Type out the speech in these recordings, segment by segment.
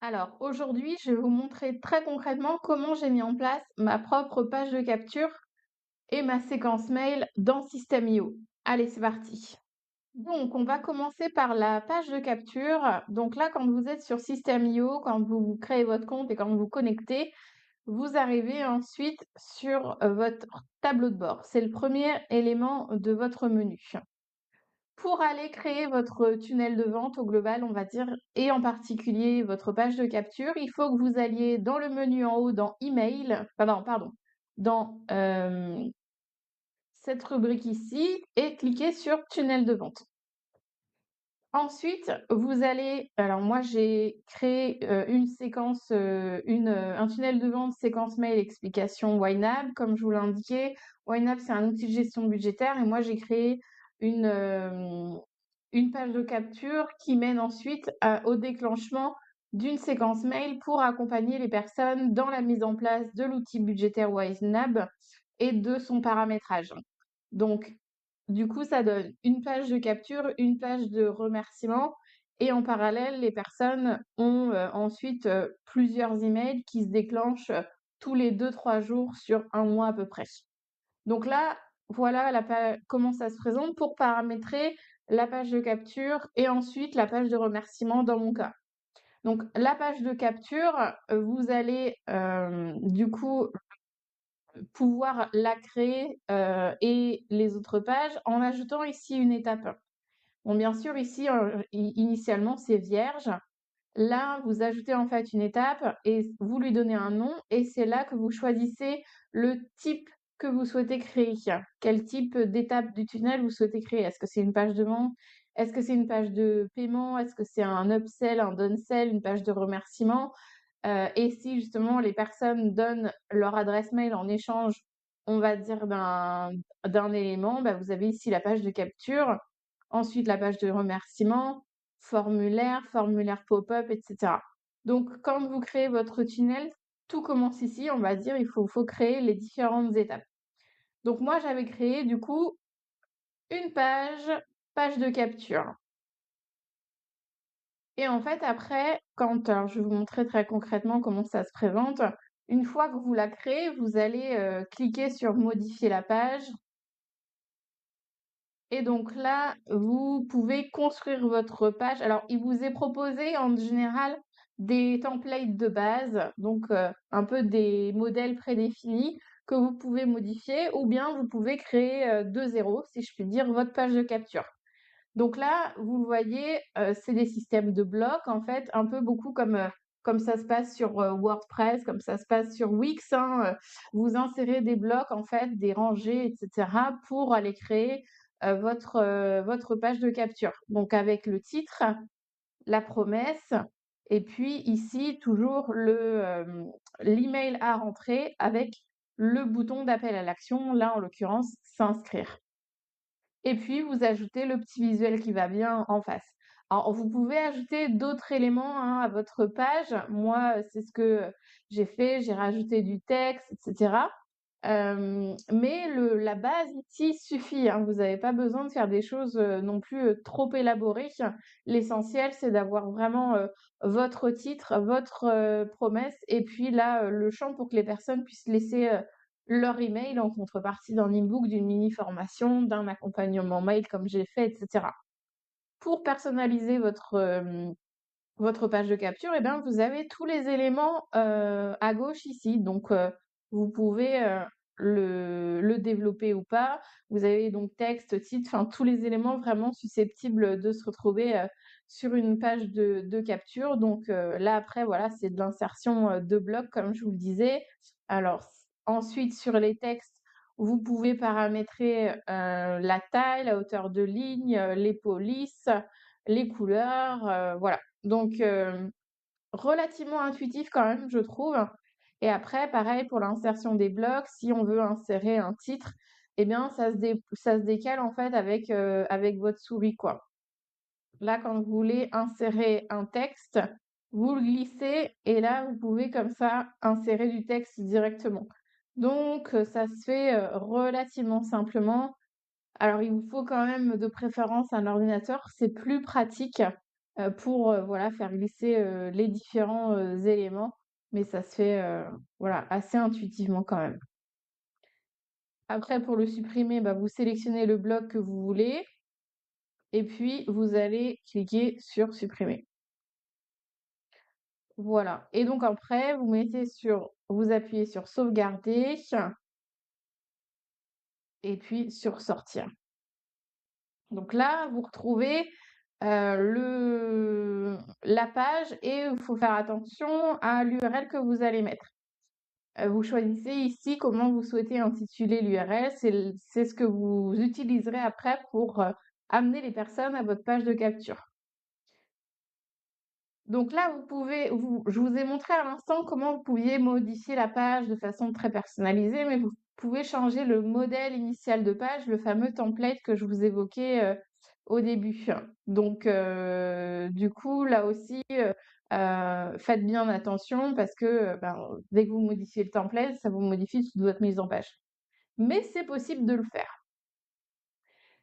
Alors aujourd'hui, je vais vous montrer très concrètement comment j'ai mis en place ma propre page de capture et ma séquence mail dans System.io. Allez, c'est parti. Donc, on va commencer par la page de capture. Donc là, quand vous êtes sur System.io, quand vous créez votre compte et quand vous vous connectez, vous arrivez ensuite sur votre tableau de bord. C'est le premier élément de votre menu. Pour aller créer votre tunnel de vente au global, on va dire, et en particulier votre page de capture, il faut que vous alliez dans le menu en haut dans Email, pardon, dans cette rubrique ici et cliquez sur tunnel de vente. Ensuite, vous allez, alors moi j'ai créé une séquence, un tunnel de vente, séquence mail, explication YNAB, comme je vous l'indiquais. YNAB, c'est un outil de gestion budgétaire et moi j'ai créé une, une page de capture qui mène ensuite au déclenchement d'une séquence mail pour accompagner les personnes dans la mise en place de l'outil budgétaire YNAB et de son paramétrage. Donc, du coup, ça donne une page de capture, une page de remerciement et en parallèle, les personnes ont, ensuite, plusieurs emails qui se déclenchent, tous les 2-3 jours sur un mois à peu près. Donc là, voilà comment ça se présente pour paramétrer la page de capture et ensuite la page de remerciement dans mon cas. Donc la page de capture, vous allez, du coup pouvoir la créer, et les autres pages en ajoutant ici une étape. Bon, bien sûr, ici, initialement, c'est vierge. Là, vous ajoutez en fait une étape et vous lui donnez un nom et c'est là que vous choisissez le type que vous souhaitez créer. Quel type d'étape du tunnel vous souhaitez créer? Est-ce que c'est une page de vente? Est-ce que c'est une page de paiement? Est-ce que c'est un upsell, un downsell, une page de remerciement? Et si justement les personnes donnent leur adresse mail en échange, on va dire d'un élément, bah, vous avez ici la page de capture, ensuite la page de remerciement, formulaire pop-up, et cetera. Donc quand vous créez votre tunnel, tout commence ici, on va dire, il faut créer les différentes étapes. Donc moi, j'avais créé du coup une page de capture. Et en fait, après, alors je vais vous montrer très concrètement comment ça se présente. Une fois que vous la créez, vous allez cliquer sur modifier la page. Et donc là, vous pouvez construire votre page. Alors, il vous est proposé en général des templates de base, donc un peu des modèles prédéfinis que vous pouvez modifier, ou bien vous pouvez créer de zéro, si je puis dire, votre page de capture. Donc là, vous le voyez, c'est des systèmes de blocs, en fait, un peu beaucoup comme ça se passe sur, WordPress, comme ça se passe sur Wix, hein, vous insérez des blocs, en fait, des rangées et cetera pour aller créer, votre page de capture. Donc avec le titre, la promesse et puis ici, toujours l'email à rentrer avec le bouton d'appel à l'action, là, en l'occurrence, s'inscrire. Et puis, vous ajoutez le petit visuel qui va bien en face. Alors, vous pouvez ajouter d'autres éléments, hein, à votre page. Moi, c'est ce que j'ai fait, j'ai rajouté du texte, et cetera. Mais la base ici suffit, hein. Vous n'avez pas besoin de faire des choses, non plus, trop élaborées. L'essentiel, c'est d'avoir vraiment, votre titre, votre, promesse et puis là, le champ pour que les personnes puissent laisser, leur email en contrepartie d'un e-book, d'une mini formation, d'un accompagnement mail comme j'ai fait, et cetera. Pour personnaliser votre page de capture, eh bien, vous avez tous les éléments, à gauche ici. Donc, vous pouvez, le développer ou pas. Vous avez donc texte, titre, enfin tous les éléments vraiment susceptibles de se retrouver, sur une page de capture. Donc, là après voilà, c'est de l'insertion, de blocs comme je vous le disais. Alors ensuite sur les textes, vous pouvez paramétrer, la taille, la hauteur de ligne, les polices, les couleurs, voilà. Donc, relativement intuitif quand même, je trouve. Et après, pareil pour l'insertion des blocs, si on veut insérer un titre, eh bien, ça se décale en fait avec votre souris, quoi. Là, quand vous voulez insérer un texte, vous le glissez et là, vous pouvez comme ça insérer du texte directement. Donc, ça se fait relativement simplement. Alors, il vous faut quand même de préférence un ordinateur, c'est plus pratique pour, voilà, faire glisser, les différents, éléments, mais ça se fait, voilà, assez intuitivement quand même. Après pour le supprimer, bah, vous sélectionnez le bloc que vous voulez et puis vous allez cliquer sur supprimer. Voilà et donc après vous appuyez sur sauvegarder et puis sur sortir. Donc là, vous retrouvez, la page et il faut faire attention à l'URL que vous allez mettre. Vous choisissez ici comment vous souhaitez intituler l'URL, c'est ce que vous utiliserez après pour, amener les personnes à votre page de capture. Donc là, je vous ai montré à l'instant comment vous pouviez modifier la page de façon très personnalisée, mais vous pouvez changer le modèle initial de page, le fameux template que je vous évoquais, au début. Donc, du coup, là aussi, faites bien attention parce que, ben, dès que vous modifiez le template, ça vous modifie toute votre mise en page. Mais c'est possible de le faire.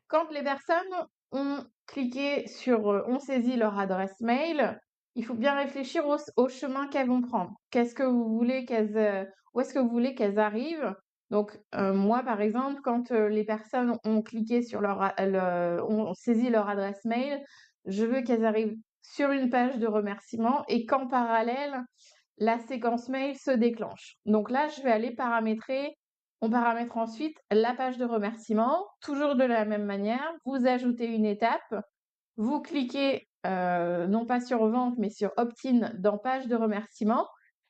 Quand les personnes ont cliqué sur, ont saisi leur adresse mail, il faut bien réfléchir au chemin qu'elles vont prendre. Qu'est-ce que vous voulez où est-ce que vous voulez qu'elles arrivent? Donc, moi, par exemple, quand, les personnes ont cliqué sur ont saisi leur adresse mail, je veux qu'elles arrivent sur une page de remerciement et qu'en parallèle, la séquence mail se déclenche. Donc là, je vais aller paramétrer on paramètre ensuite la page de remerciement, toujours de la même manière. Vous ajoutez une étape, vous cliquez non pas sur vente, mais sur opt-in dans page de remerciement.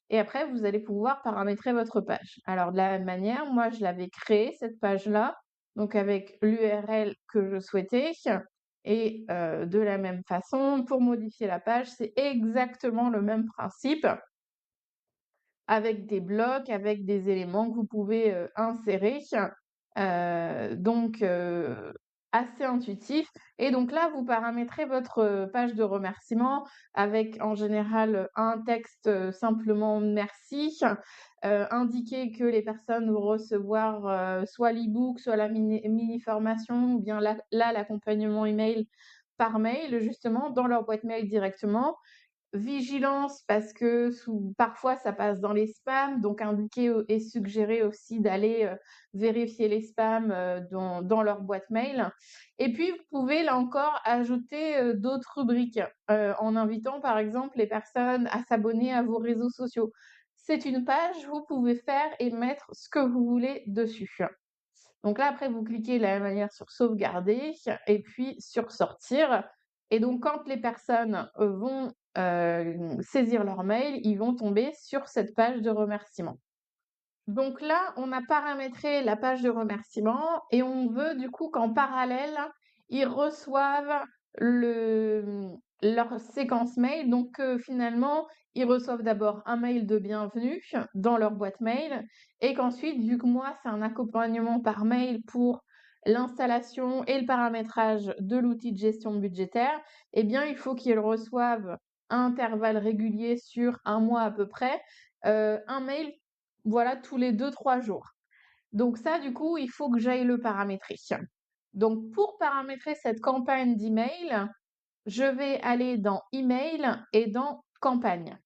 Et après, vous allez pouvoir paramétrer votre page. Alors, de la même manière, moi, je l'avais créée, cette page-là, donc avec l'URL que je souhaitais. Et de la même façon, pour modifier la page, c'est exactement le même principe avec des blocs, avec des éléments que vous pouvez, insérer, donc assez intuitif et donc là, vous paramétrez votre, page de remerciement avec en général, un texte, simplement «merci», indiquer que les personnes vont recevoir, soit l'e-book, soit la mini formation ou bien l'accompagnement email par mail justement dans leur boîte mail directement. Vigilance parce que parfois ça passe dans les spams, donc indiquer et suggérer aussi d'aller, vérifier les spams, dans leur boîte mail et puis vous pouvez là encore ajouter, d'autres rubriques, en invitant par exemple les personnes à s'abonner à vos réseaux sociaux. C'est une page, vous pouvez faire et mettre ce que vous voulez dessus. Donc là, après, vous cliquez de la même manière sur sauvegarder et puis sur sortir. Et donc, quand les personnes vont saisir leur mail, ils vont tomber sur cette page de remerciement. Donc là, on a paramétré la page de remerciement et on veut du coup qu'en parallèle, ils reçoivent leur séquence mail. Donc finalement, ils reçoivent d'abord un mail de bienvenue dans leur boîte mail et qu'ensuite, vu que moi, c'est un accompagnement par mail pour l'installation et le paramétrage de l'outil de gestion budgétaire, eh bien, il faut qu'ils reçoivent à intervalles réguliers sur un mois à peu près, un mail voilà, tous les 2-3 jours. Donc ça, du coup, il faut que j'aille le paramétrer. Donc pour paramétrer cette campagne d'email, je vais aller dans email et dans campagne.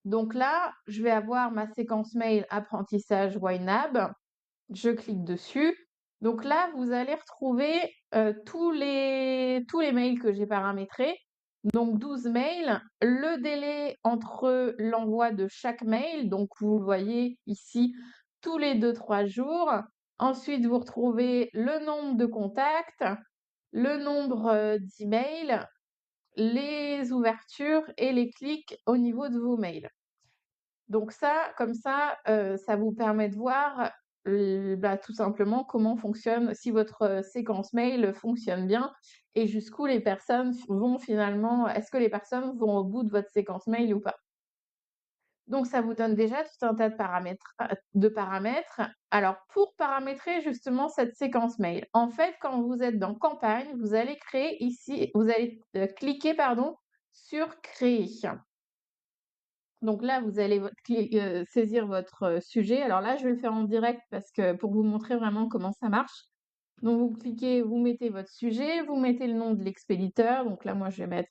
Donc là, je vais avoir ma séquence mail apprentissage YNAB. Je clique dessus. Donc là, vous allez retrouver tous les mails que j'ai paramétrés. Donc 12 mails, le délai entre l'envoi de chaque mail, donc vous le voyez ici, tous les 2-3 jours. Ensuite, vous retrouvez le nombre de contacts, le nombre d'emails, les ouvertures et les clics au niveau de vos mails. Donc ça, comme ça vous permet de voir, bah, tout simplement comment fonctionne si votre, séquence mail fonctionne bien et jusqu'où les personnes vont finalement est-ce que les personnes vont au bout de votre séquence mail ou pas? Donc ça vous donne déjà tout un tas de paramètres. Alors pour paramétrer justement cette séquence mail, en fait, quand vous êtes dans campagne, vous allez créer ici vous allez, cliquer pardon, sur créer. Donc là, vous allez saisir votre, sujet. Alors là, je vais le faire en direct parce que pour vous montrer vraiment comment ça marche. Donc vous cliquez, vous mettez votre sujet, vous mettez le nom de l'expéditeur. Donc là, moi, je vais mettre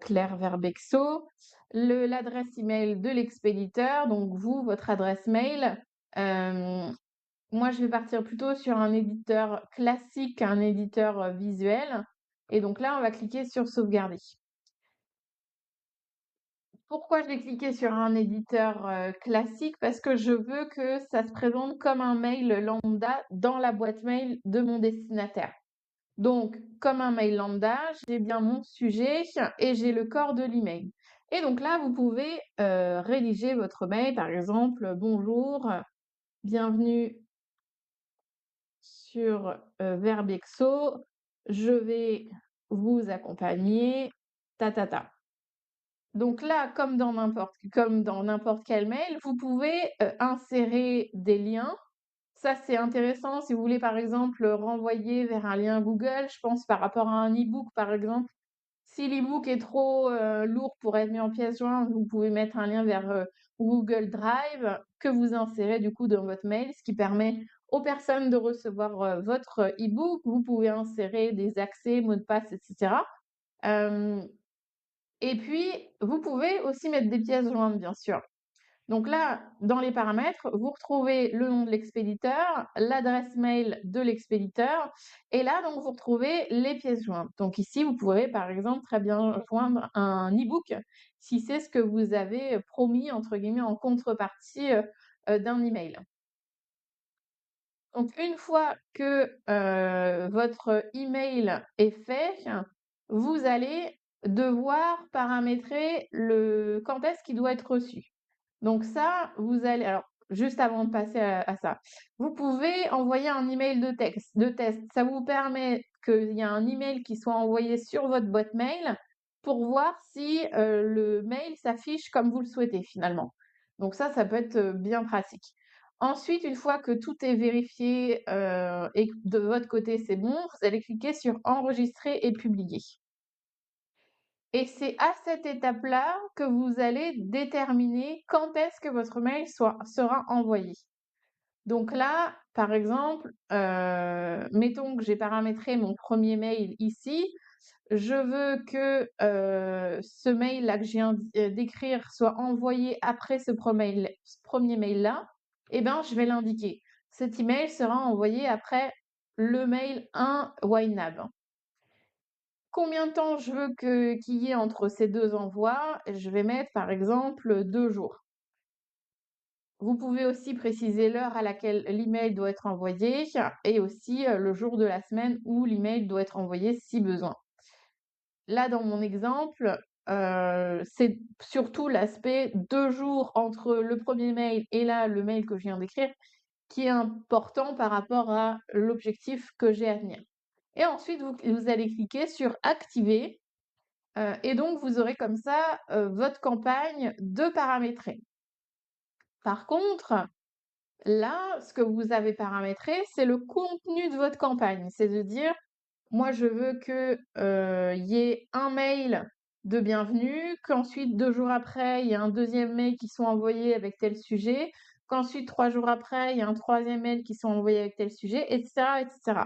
Claire Verbexo, l'adresse email de l'expéditeur, donc vous, votre adresse mail. Moi, je vais partir plutôt sur un éditeur classique, un éditeur visuel. Et donc là, on va cliquer sur sauvegarder. Pourquoi je vais cliquer sur un éditeur classique? Parce que je veux que ça se présente comme un mail lambda dans la boîte mail de mon destinataire. Donc, comme un mail lambda, j'ai bien mon sujet et j'ai le corps de l'email. Et donc là, vous pouvez rédiger votre mail, par exemple, bonjour, bienvenue sur Verbexo, je vais vous accompagner, ta ta ta. Donc là, comme dans n'importe quel mail, vous pouvez insérer des liens. Ça, c'est intéressant si vous voulez, par exemple, renvoyer vers un lien Google. Je pense par rapport à un e-book, par exemple. Si l'e-book est trop lourd pour être mis en pièce jointe, vous pouvez mettre un lien vers Google Drive que vous insérez du coup dans votre mail, ce qui permet aux personnes de recevoir votre e-book. Vous pouvez insérer des accès, mots de passe, etc. Et puis, vous pouvez aussi mettre des pièces jointes, bien sûr. Donc là, dans les paramètres, vous retrouvez le nom de l'expéditeur, l'adresse mail de l'expéditeur, et là, donc, vous retrouvez les pièces jointes. Donc ici, vous pourrez, par exemple, très bien joindre un e-book si c'est ce que vous avez promis, entre guillemets, en contrepartie d'un email. Donc une fois que votre email est fait, vous allez devoir paramétrer quand est-ce qu'il doit être reçu. Donc ça, vous allez alors juste avant de passer à ça, vous pouvez envoyer un email de test. Ça vous permet qu'il y a un email qui soit envoyé sur votre boîte mail pour voir si le mail s'affiche comme vous le souhaitez finalement. Donc ça peut être bien pratique. Ensuite, une fois que tout est vérifié et que de votre côté c'est bon, vous allez cliquer sur enregistrer et publier. Et c'est à cette étape-là que vous allez déterminer quand est-ce que votre mail sera envoyé. Donc là, par exemple, mettons que j'ai paramétré mon premier mail ici. Je veux que ce mail-là que je viens d'écrire soit envoyé après ce premier mail-là. Eh bien, je vais l'indiquer. Cet email sera envoyé après le mail 1 YNAB. Combien de temps je veux qu'il y ait entre ces deux envois? Je vais mettre par exemple 2 jours. Vous pouvez aussi préciser l'heure à laquelle l'email doit être envoyé et aussi le jour de la semaine où l'email doit être envoyé si besoin. Là, dans mon exemple, c'est surtout l'aspect 2 jours entre le premier mail et là, le mail que je viens d'écrire, qui est important par rapport à l'objectif que j'ai à tenir. Et ensuite, vous allez cliquer sur activer. Et donc, vous aurez comme ça votre campagne de paramétrer. Par contre, là, ce que vous avez paramétré, c'est le contenu de votre campagne. C'est de dire, moi, je veux qu'il y ait un mail de bienvenue, qu'ensuite, 2 jours après, il y a un deuxième mail qui soit envoyé avec tel sujet, qu'ensuite, 3 jours après, il y a un troisième mail qui soit envoyé avec tel sujet, etc., etc.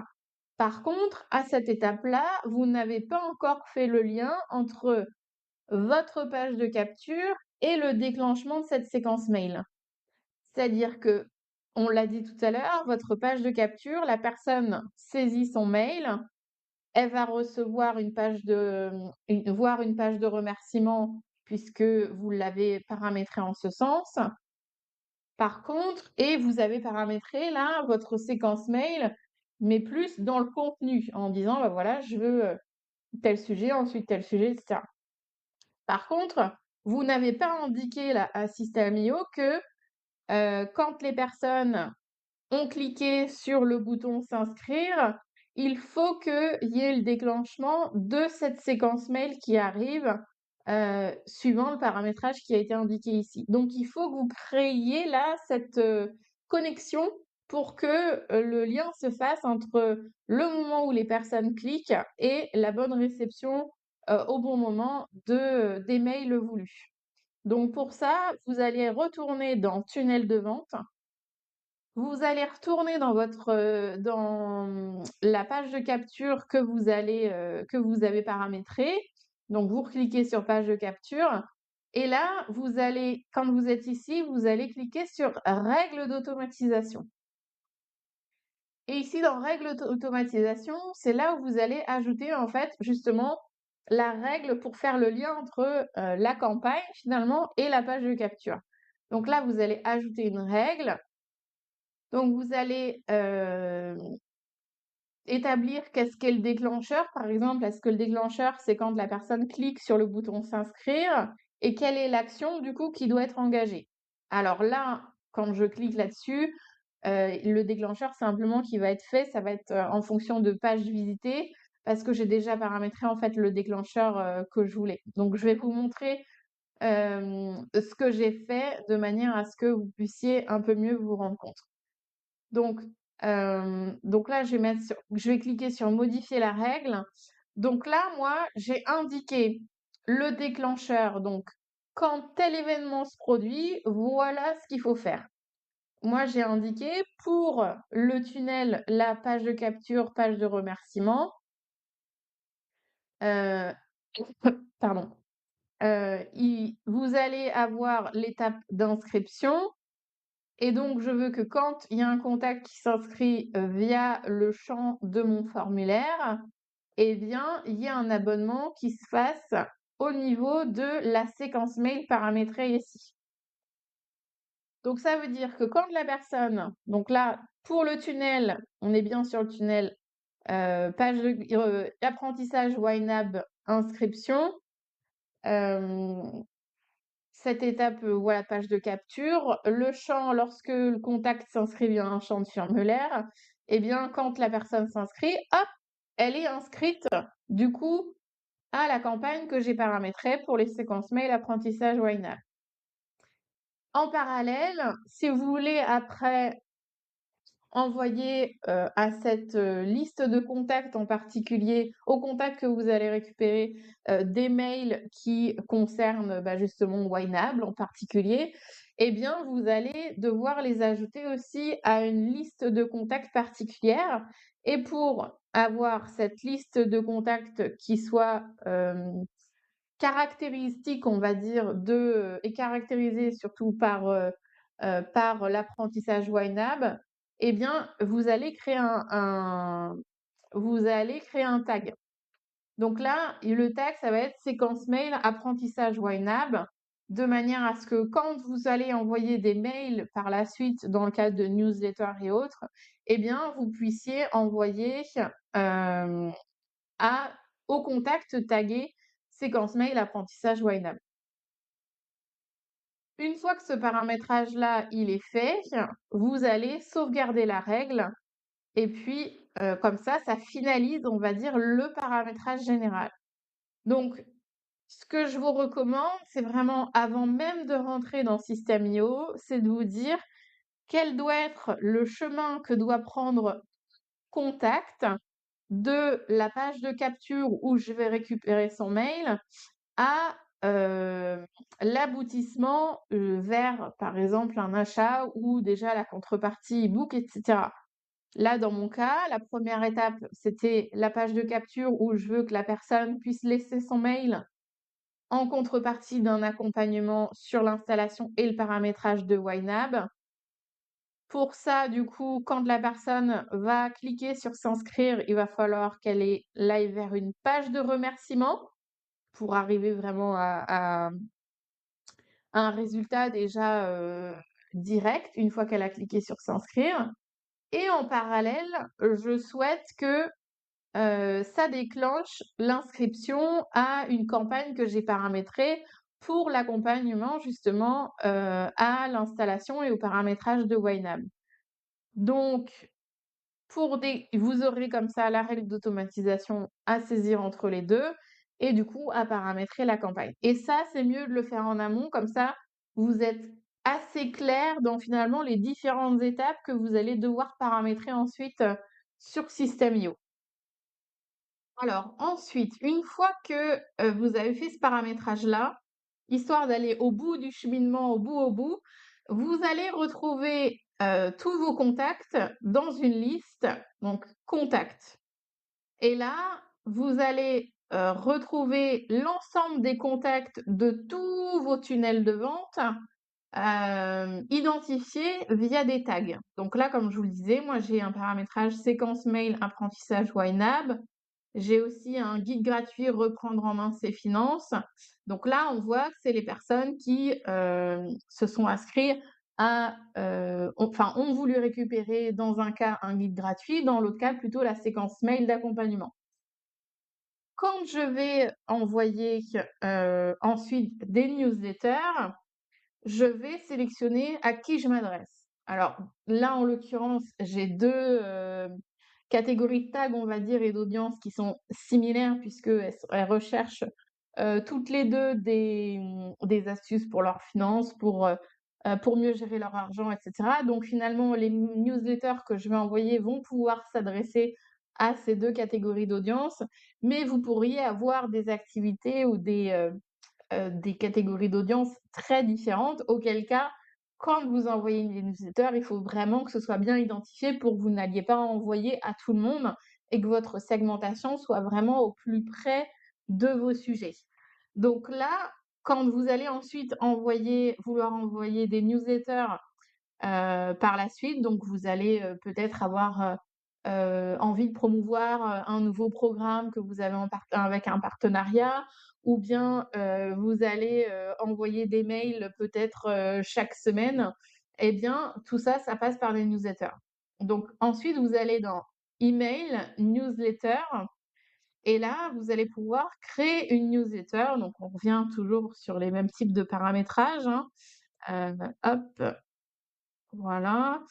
Par contre, à cette étape-là, vous n'avez pas encore fait le lien entre votre page de capture et le déclenchement de cette séquence mail. C'est-à-dire que, on l'a dit tout à l'heure, votre page de capture, la personne saisit son mail, elle va recevoir voir une page de remerciement puisque vous l'avez paramétré en ce sens. Par contre, et vous avez paramétré là votre séquence mail, mais plus dans le contenu, en disant, bah voilà, je veux tel sujet, ensuite tel sujet, etc. Par contre, vous n'avez pas indiqué là à System.io que quand les personnes ont cliqué sur le bouton s'inscrire, il faut qu'il y ait le déclenchement de cette séquence mail qui arrive suivant le paramétrage qui a été indiqué ici. Donc il faut que vous créiez là cette connexion pour que le lien se fasse entre le moment où les personnes cliquent et la bonne réception au bon moment des mails voulus. Donc pour ça, vous allez retourner dans tunnel de vente Vous allez retourner dans votre, la page de capture que vous avez paramétrée. Donc vous cliquez sur page de capture et là, vous allez quand vous êtes ici, vous allez cliquer sur règles d'automatisation et ici dans règles d'automatisation, c'est là où vous allez ajouter en fait justement la règle pour faire le lien entre, la campagne finalement et la page de capture. Donc là, vous allez ajouter une règle. Donc vous allez, établir qu'est-ce qu'est le déclencheur, par exemple. Est-ce que le déclencheur, c'est quand la personne clique sur le bouton «S'inscrire» et quelle est l'action, du coup, qui doit être engagée? Alors là, quand je clique là-dessus, le déclencheur simplement qui va être fait, ça va être, en fonction de pages visitées parce que j'ai déjà paramétré, en fait, le déclencheur, que je voulais. Donc je vais vous montrer, ce que j'ai fait de manière à ce que vous puissiez un peu mieux vous rendre compte. Donc, donc là, je vais cliquer sur modifier la règle. Donc là, moi, j'ai indiqué le déclencheur. Donc, quand tel événement se produit, voilà ce qu'il faut faire. Moi, j'ai indiqué pour le tunnel, la page de capture, page de remerciement. euh, pardon. Vous allez avoir l'étape d'inscription. Et donc, je veux que quand il y a un contact qui s'inscrit via le champ de mon formulaire, eh bien, il y a un abonnement qui se fasse au niveau de la séquence mail paramétrée ici. Donc, ça veut dire que quand la personne, donc là, pour le tunnel, on est bien sur le tunnel, page de apprentissage YNAB inscription. Cette étape, voilà, page de capture. Le champ, lorsque le contact s'inscrit via un champ de formulaire, eh bien, quand la personne s'inscrit, hop, elle est inscrite, du coup, à la campagne que j'ai paramétrée pour les séquences mail apprentissage YNAB. En parallèle, si vous voulez après envoyer à cette liste de contacts en particulier, aux contacts que vous allez récupérer, des mails qui concernent justement YNAB en particulier, eh bien, vous allez devoir les ajouter aussi à une liste de contacts particulière. Et pour avoir cette liste de contacts qui soit caractéristique, on va dire, et caractérisée surtout par l'apprentissage YNAB, eh bien, vous allez créer un tag. Donc là, le tag, ça va être séquence mail apprentissage YNAB, de manière à ce que quand vous allez envoyer des mails par la suite dans le cadre de newsletters et autres, eh bien, vous puissiez envoyer euh, au contact tagué séquence mail apprentissage YNAB. Une fois que ce paramétrage-là, il est fait, vous allez sauvegarder la règle et puis comme ça finalise, on va dire, le paramétrage général. Donc, ce que je vous recommande, c'est vraiment avant même de rentrer dans System.io, c'est de vous dire quel doit être le chemin que doit prendre Contact de la page de capture où je vais récupérer son mail à l'aboutissement vers, par exemple, un achat ou déjà la contrepartie e-book, etc. Là, dans mon cas, la première étape, c'était la page de capture où je veux que la personne puisse laisser son mail en contrepartie d'un accompagnement sur l'installation et le paramétrage de YNAB. Pour ça, du coup, quand la personne va cliquer sur s'inscrire, il va falloir qu'elle aille vers une page de remerciement pour arriver vraiment à un résultat déjà direct une fois qu'elle a cliqué sur s'inscrire. Et en parallèle, je souhaite que ça déclenche l'inscription à une campagne que j'ai paramétrée pour l'accompagnement justement à l'installation et au paramétrage de YNAB. Donc, vous aurez comme ça la règle d'automatisation à saisir entre les deux et du coup à paramétrer la campagne. Et ça, c'est mieux de le faire en amont, comme ça, vous êtes assez clair dans finalement les différentes étapes que vous allez devoir paramétrer ensuite sur System.io. Alors ensuite, une fois que vous avez fait ce paramétrage-là, histoire d'aller au bout du cheminement, au bout, vous allez retrouver tous vos contacts dans une liste, donc contacts. Et là, vous allez, retrouver l'ensemble des contacts de tous vos tunnels de vente, identifiés via des tags. Donc là, comme je vous le disais, moi j'ai un paramétrage séquence mail apprentissage YNAB. J'ai aussi un guide gratuit Reprendre en main ses finances. Donc là, on voit que c'est les personnes qui, se sont inscrits à, ont voulu récupérer dans un cas un guide gratuit, dans l'autre cas plutôt la séquence mail d'accompagnement. Quand je vais envoyer, ensuite des newsletters, je vais sélectionner à qui je m'adresse. Alors là, en l'occurrence, j'ai 2 catégories de tags, on va dire, et d'audience qui sont similaires puisqu'elles recherchent, toutes les 2 des astuces pour leurs finances, pour mieux gérer leur argent et cetera. Donc finalement, les newsletters que je vais envoyer vont pouvoir s'adresser à ces 2 catégories d'audience, mais vous pourriez avoir des activités ou des catégories d'audience très différentes, auquel cas, quand vous envoyez une newsletter, il faut vraiment que ce soit bien identifié pour que vous n'alliez pas envoyer à tout le monde et que votre segmentation soit vraiment au plus près de vos sujets. Donc là, quand vous allez ensuite vouloir envoyer des newsletters par la suite, donc vous allez, peut-être avoir, envie de promouvoir, un nouveau programme que vous avez avec un partenariat ou bien, vous allez, envoyer des mails peut-être, chaque semaine. Eh bien, tout ça, ça passe par les newsletters. Donc ensuite, vous allez dans email, newsletter et là, vous allez pouvoir créer une newsletter. Donc on revient toujours sur les mêmes types de paramétrages, hein. Hop, voilà,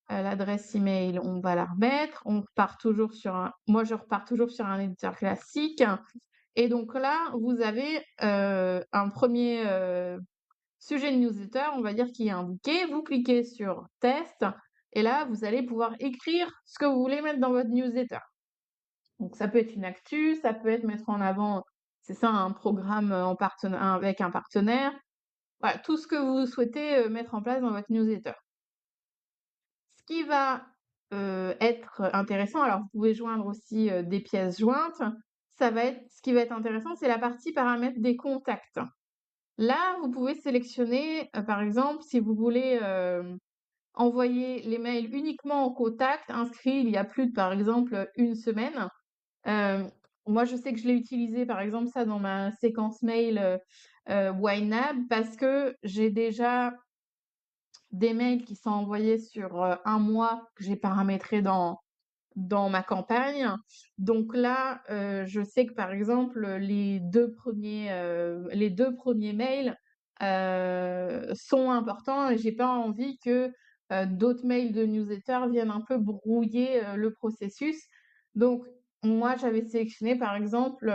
l'adresse email, on va la remettre. Moi, je repars toujours sur un éditeur classique et donc là, vous avez, un premier sujet de newsletter, on va dire, qui est indiqué. Vous cliquez sur «Test» et là, vous allez pouvoir écrire ce que vous voulez mettre dans votre newsletter. Donc ça peut être une actu, ça peut être mettre en avant, c'est ça, un programme, avec un partenaire. Voilà, tout ce que vous souhaitez, mettre en place dans votre newsletter. Ce qui va, être intéressant, alors vous pouvez joindre aussi, des pièces jointes. Ce qui va être intéressant, c'est la partie paramètres des contacts. Là, vous pouvez sélectionner, par exemple, si vous voulez, envoyer les mails uniquement aux contacts inscrits il y a plus de, par exemple, une semaine. Hem, Moi, je sais que je l'ai utilisé, par exemple, ça dans ma séquence mail, YNAB parce que j'ai déjà des mails qui sont envoyés sur, 1 mois que j'ai paramétré dans ma campagne. Donc là, je sais que par exemple, les 2 premiers mails, sont importants et j'ai pas envie que, d'autres mails de newsletter viennent un peu brouiller, le processus. Donc moi, j'avais sélectionné par exemple,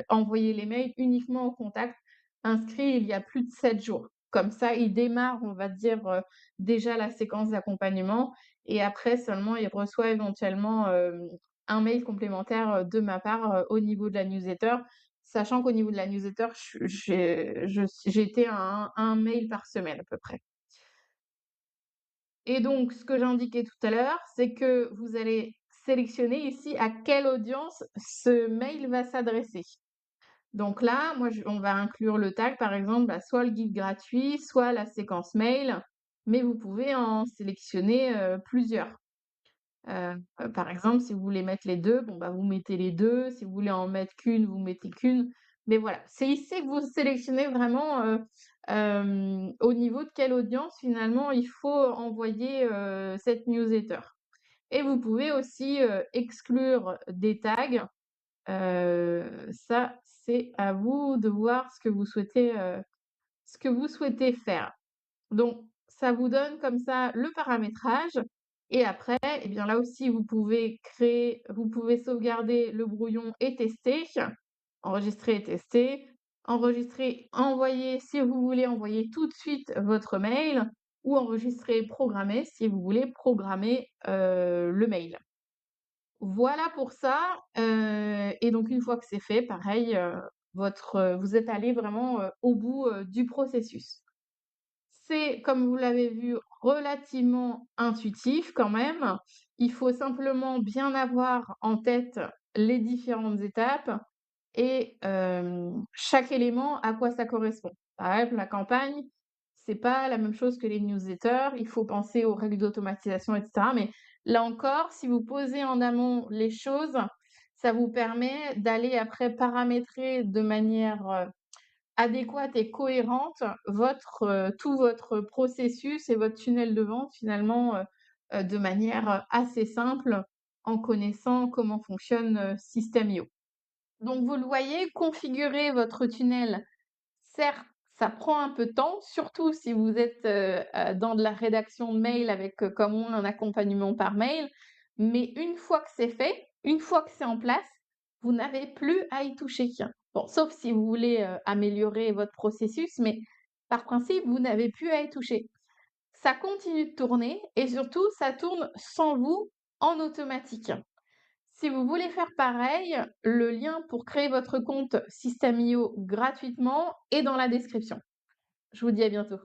envoyer les mails uniquement aux contacts inscrits il y a plus de 7 jours. Comme ça, ils démarrent, on va dire, déjà la séquence d'accompagnement et après seulement il reçoit éventuellement, un mail complémentaire, de ma part, au niveau de la newsletter. Sachant qu'au niveau de la newsletter, j'étais à un mail par semaine à peu près. Et donc ce que j'indiquais tout à l'heure, c'est que vous allez sélectionner ici à quelle audience ce mail va s'adresser. Donc là, on va inclure le tag par exemple, bah, soit le guide gratuit, soit la séquence mail, mais vous pouvez en sélectionner, plusieurs. Par exemple, si vous voulez mettre les 2, bon, bah, vous mettez les 2. Si vous voulez en mettre qu'une, vous mettez qu'une. Mais voilà, c'est ici que vous sélectionnez vraiment, au niveau de quelle audience finalement il faut envoyer, cette newsletter. Et vous pouvez aussi, exclure des tags. Ça, c'est à vous de voir ce que vous souhaitez faire. Donc ça vous donne comme ça le paramétrage et après, eh bien, là aussi, vous pouvez sauvegarder le brouillon et tester, enregistrer et tester, enregistrer, envoyer si vous voulez envoyer tout de suite votre mail ou enregistrer et programmer si vous voulez programmer, le mail. Voilà pour ça, et donc une fois que c'est fait, pareil, vous êtes allé vraiment, au bout, du processus. C'est, comme vous l'avez vu, relativement intuitif quand même. Il faut simplement bien avoir en tête les différentes étapes et chaque élément, à quoi ça correspond. Par exemple, la campagne, c'est pas la même chose que les newsletters, il faut penser aux règles d'automatisation et cetera. Mais là encore, si vous posez en amont les choses, ça vous permet d'aller après paramétrer de manière, adéquate et cohérente tout votre processus et votre tunnel de vente finalement, de manière, assez simple en connaissant comment fonctionne, System.io. Donc vous le voyez, configurer votre tunnel, certes, ça prend un peu de temps, surtout si vous êtes, dans de la rédaction de mail avec, comme moi, un accompagnement par mail. Mais une fois que c'est fait, une fois que c'est en place, vous n'avez plus à y toucher. Bon, sauf si vous voulez, améliorer votre processus, mais par principe, vous n'avez plus à y toucher. Ça continue de tourner et surtout, ça tourne sans vous en automatique. Si vous voulez faire pareil, le lien pour créer votre compte System.io gratuitement est dans la description. Je vous dis à bientôt.